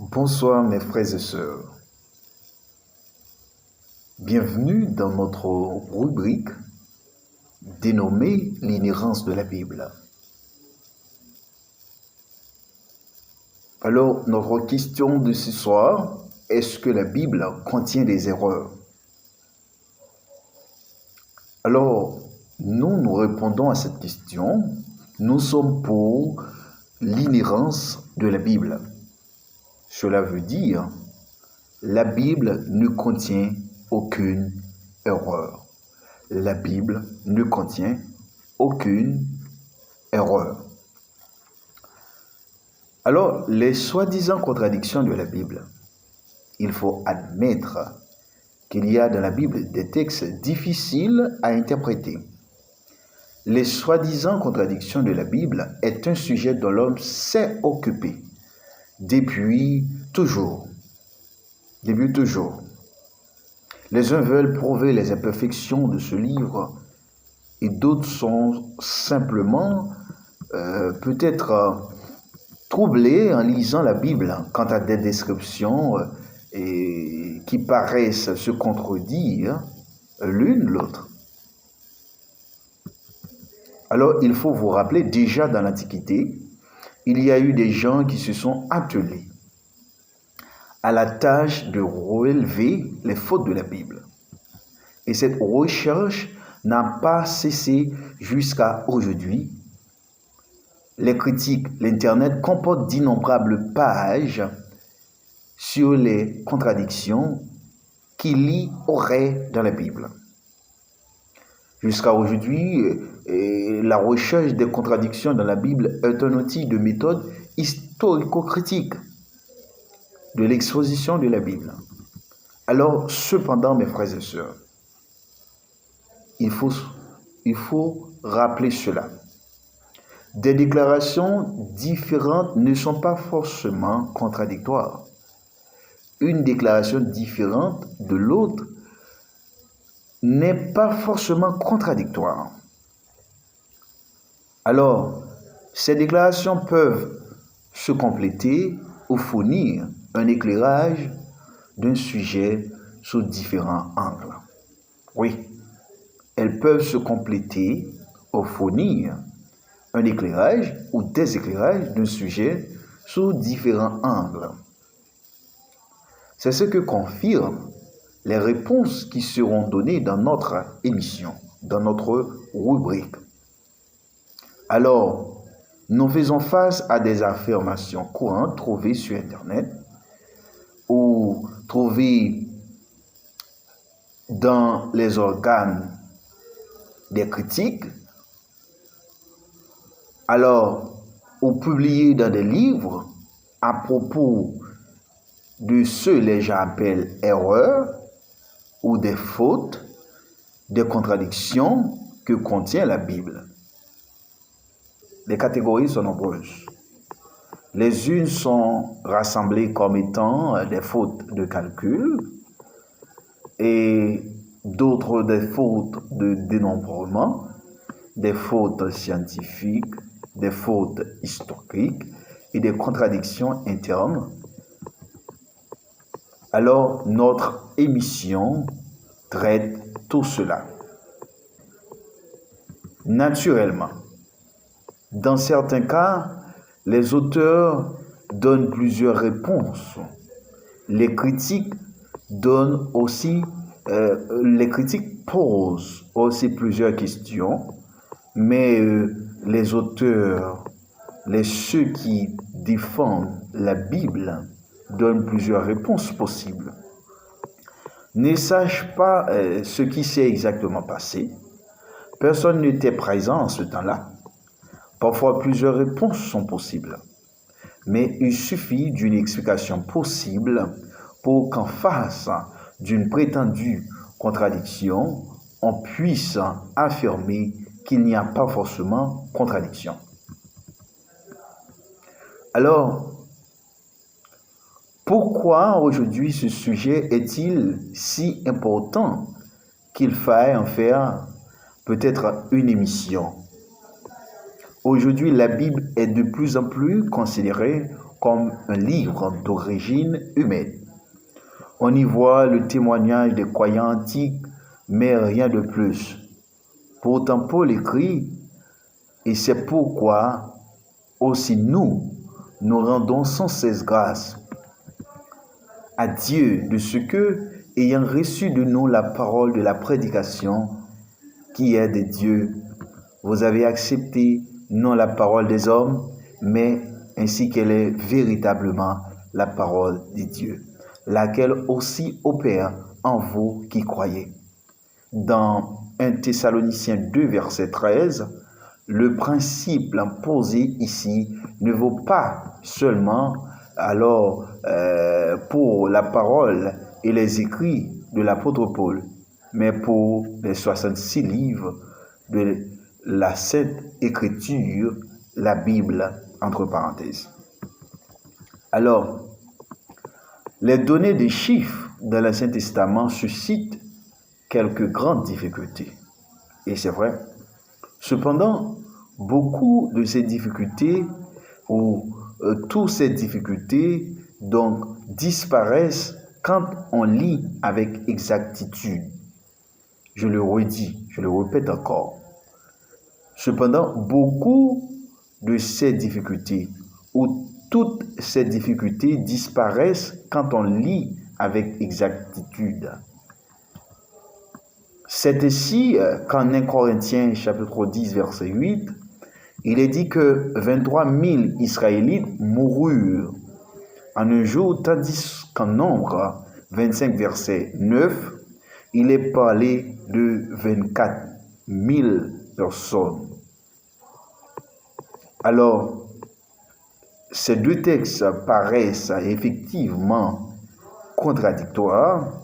Bonsoir mes frères et sœurs. Bienvenue dans notre rubrique dénommée l'inhérence de la Bible. Alors, notre question de ce soir, est-ce que la Bible contient des erreurs? Alors, nous répondons à cette question. Nous sommes pour l'inhérence de la Bible. Cela veut dire, la Bible ne contient aucune erreur. La Bible ne contient aucune erreur. Alors, les soi-disant contradictions de la Bible, il faut admettre qu'il y a dans la Bible des textes difficiles à interpréter. Les soi-disant contradictions de la Bible est un sujet dont l'homme s'est occupé depuis toujours. Les uns veulent prouver les imperfections de ce livre et d'autres sont simplement peut-être troublés en lisant la Bible quant à des descriptions qui paraissent se contredire l'une l'autre. Alors, il faut vous rappeler, déjà dans l'Antiquité, il y a eu des gens qui se sont attelés à la tâche de relever les fautes de la Bible. Et cette recherche n'a pas cessé jusqu'à aujourd'hui. Les critiques, l'Internet comporte d'innombrables pages sur les contradictions qu'il y aurait dans la Bible. Jusqu'à aujourd'hui, la recherche des contradictions dans la Bible est un outil de méthode historico-critique de l'exposition de la Bible. Alors, cependant, mes frères et sœurs, il faut rappeler cela. Des déclarations différentes ne sont pas forcément contradictoires. Une déclaration différente de l'autre n'est pas forcément contradictoire. Alors, ces déclarations peuvent se compléter ou fournir un éclairage d'un sujet sous différents angles. Oui, elles peuvent se compléter ou fournir un éclairage ou des éclairages d'un sujet sous différents angles. C'est ce que confirment les réponses qui seront données dans notre émission, dans notre rubrique. Alors, nous faisons face à des affirmations courantes trouvées sur Internet ou trouvées dans les organes des critiques, alors, ou publiées dans des livres à propos de ce que les gens appellent erreurs ou des fautes, des contradictions que contient la Bible. Les catégories sont nombreuses. Les unes sont rassemblées comme étant des fautes de calcul et d'autres des fautes de dénombrement, des fautes scientifiques, des fautes historiques et des contradictions internes. Alors, notre émission traite tout cela. Naturellement, dans certains cas, les auteurs donnent plusieurs réponses. Les critiques posent aussi plusieurs questions, mais les auteurs, ceux qui défendent la Bible, donnent plusieurs réponses possibles. Ne sache pas ce qui s'est exactement passé. Personne n'était présent en ce temps-là. Parfois, plusieurs réponses sont possibles. Mais il suffit d'une explication possible pour qu'en face d'une prétendue contradiction, on puisse affirmer qu'il n'y a pas forcément contradiction. Alors, pourquoi aujourd'hui ce sujet est-il si important qu'il faille en faire peut-être une émission? Aujourd'hui, la Bible est de plus en plus considérée comme un livre d'origine humaine. On y voit le témoignage des croyants antiques, mais rien de plus. Pourtant, Paul écrit, et c'est pourquoi aussi nous rendons sans cesse grâce à Dieu de ce que, ayant reçu de nous la parole de la prédication qui est de Dieu, vous avez accepté non la parole des hommes, mais ainsi qu'elle est véritablement la parole de Dieu, laquelle aussi opère en vous qui croyez. Dans 1 Thessaloniciens 2, verset 13, le principe posé ici ne vaut pas seulement pour la parole et les écrits de l'apôtre Paul, mais pour les 66 livres de la Sainte Écriture, la Bible, entre parenthèses. Alors, les données des chiffres dans l'Ancien Testament suscitent quelques grandes difficultés. Et c'est vrai. Cependant, beaucoup de ces difficultés ou toutes ces difficultés donc disparaissent quand on lit avec exactitude. Je le redis, je le répète encore. Cependant, beaucoup de ces difficultés ou toutes ces difficultés disparaissent quand on lit avec exactitude. C'est ainsi qu'en 1 Corinthiens chapitre 10 verset 8, il est dit que 23 000 Israélites moururent en un jour, tandis qu'en Nombre 25 verset 9, il est parlé de 24 000 personnes. Alors, ces deux textes paraissent effectivement contradictoires,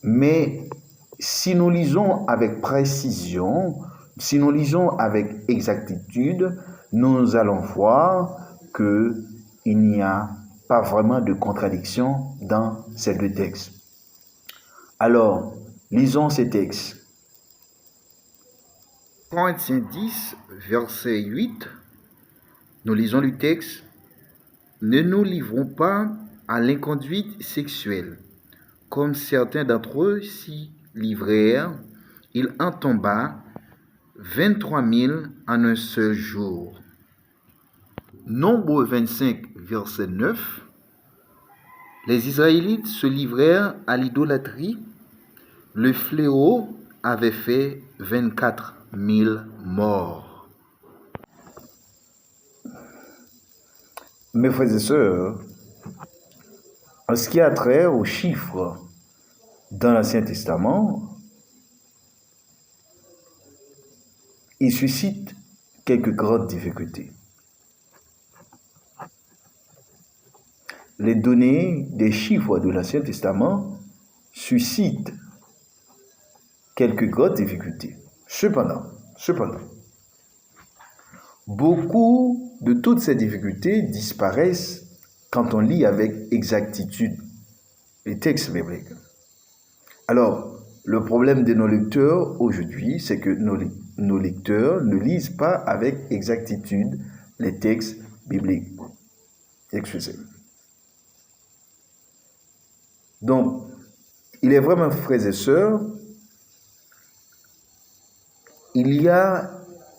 mais si nous lisons avec précision, si nous lisons avec exactitude, nous allons voir qu'il n'y a pas vraiment de contradiction dans ces deux textes. Alors, lisons ces textes. Corinthiens 10, verset 8, nous lisons le texte. Ne nous livrons pas à l'inconduite sexuelle, comme certains d'entre eux s'y livrèrent. Il en tomba 23 000 en un seul jour. Nombre 25, verset 9. Les Israélites se livrèrent à l'idolâtrie. Le fléau avait fait 24 000 morts. Mes frères et sœurs, en ce qui a trait aux chiffres dans l'Ancien Testament, il suscite quelques grandes difficultés. Les données des chiffres de l'Ancien Testament suscitent quelques grandes difficultés. Cependant, beaucoup de toutes ces difficultés disparaissent quand on lit avec exactitude les textes bibliques. Alors, le problème de nos lecteurs aujourd'hui, c'est que nos lecteurs ne lisent pas avec exactitude les textes bibliques. Excusez. Donc, il est vraiment, frères et sœurs, il y a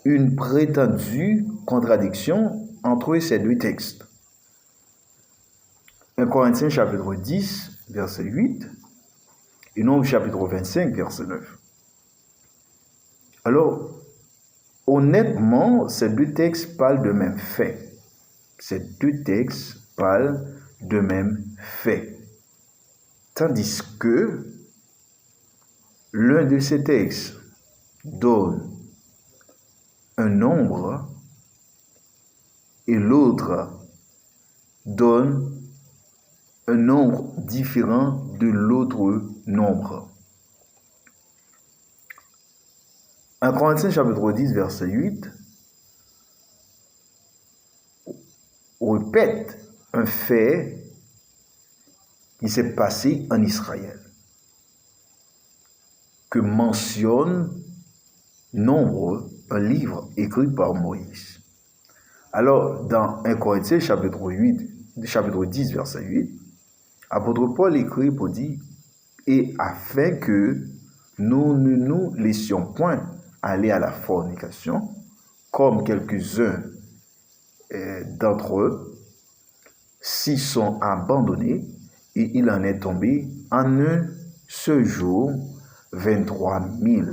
une prétendue contradiction entre ces deux textes. 1 Corinthiens chapitre 10, verset 8, et Nombre chapitre 25, verset 9. Alors, honnêtement, ces deux textes parlent de même fait. Ces deux textes parlent de même fait. Tandis que l'un de ces textes donne un nombre et l'autre donne un nombre différent de l'autre nombre. En Corinthiens chapitre 10, verset 8, répète un fait qui s'est passé en Israël, que mentionne Nombre, un livre écrit par Moïse. Alors, dans 1 Corinthiens chapitre 8, chapitre 10, verset 8, apôtre Paul écrit pour dire, et afin que nous ne nous laissions point aller à la fornication, comme quelques-uns d'entre eux s'y sont abandonnés, et il en est tombé en un seul jour 23 000.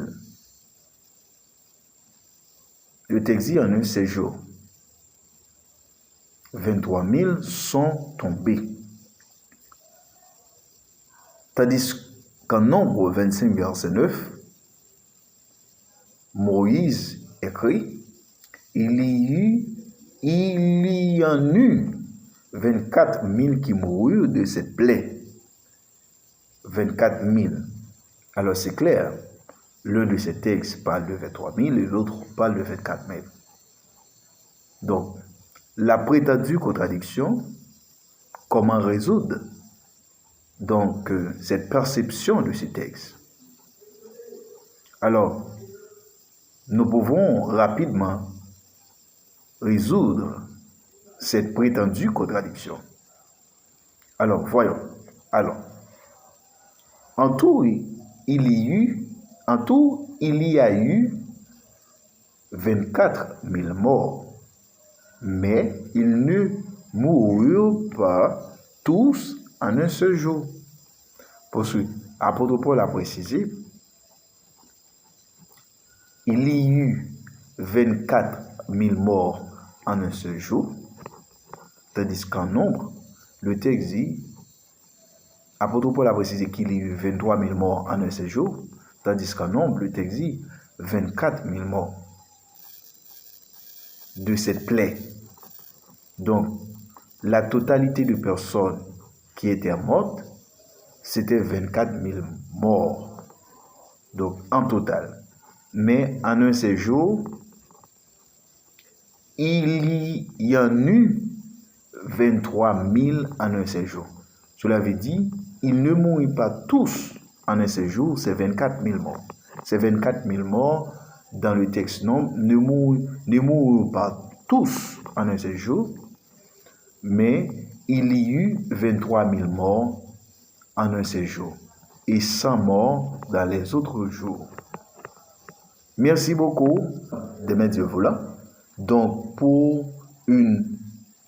Le texte dit en un seul jour. 23 000 sont tombés. Tandis qu'en Nombre 25, verset 9, Moïse écrit, il y en eut 24 000 qui moururent de cette plaie. 24 000. Alors c'est clair, l'un de ces textes parle de 23 000 et l'autre parle de 24 000. Donc, la prétendue contradiction, comment résoudre donc cette perception de ces textes? Alors, nous pouvons rapidement résoudre cette prétendue contradiction. Alors, voyons. Alors, en tout, il y a eu 24 000 morts, mais ils ne moururent pas tous en un seul jour. Parce que l'apôtre Paul a précisé, il y a eu 24 000 morts en un seul jour, tandis qu'en Nombre, le texte dit, l'apôtre Paul a précisé qu'il y a eu 23 000 morts en un seul jour, tandis qu'en Nombre, le texte dit 24 000 morts de cette plaie. Donc, la totalité de personnes qui étaient mortes, c'était 24 000 morts. Donc, en total. Mais en un seul jour, il y en eut 23 000 en un seul jour. Cela veut dire, ils ne mourent pas tous en un seul jour, c'est 24 000 morts. Ces 24 000 morts, dans le texte Nombre, ne mourent pas tous en un seul jour, mais il y eut 23 000 morts en un seul jour et 100 morts dans les autres jours. Merci beaucoup de m'être voilà. Donc, pour une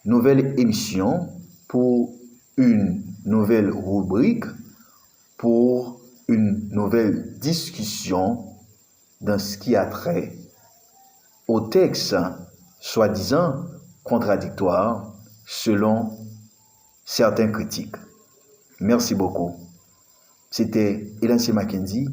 nouvelle émission, pour une nouvelle rubrique, pour une nouvelle discussion dans ce qui a trait au texte soi-disant contradictoire selon certains critiques. Merci beaucoup. C'était Elancy Mackenzie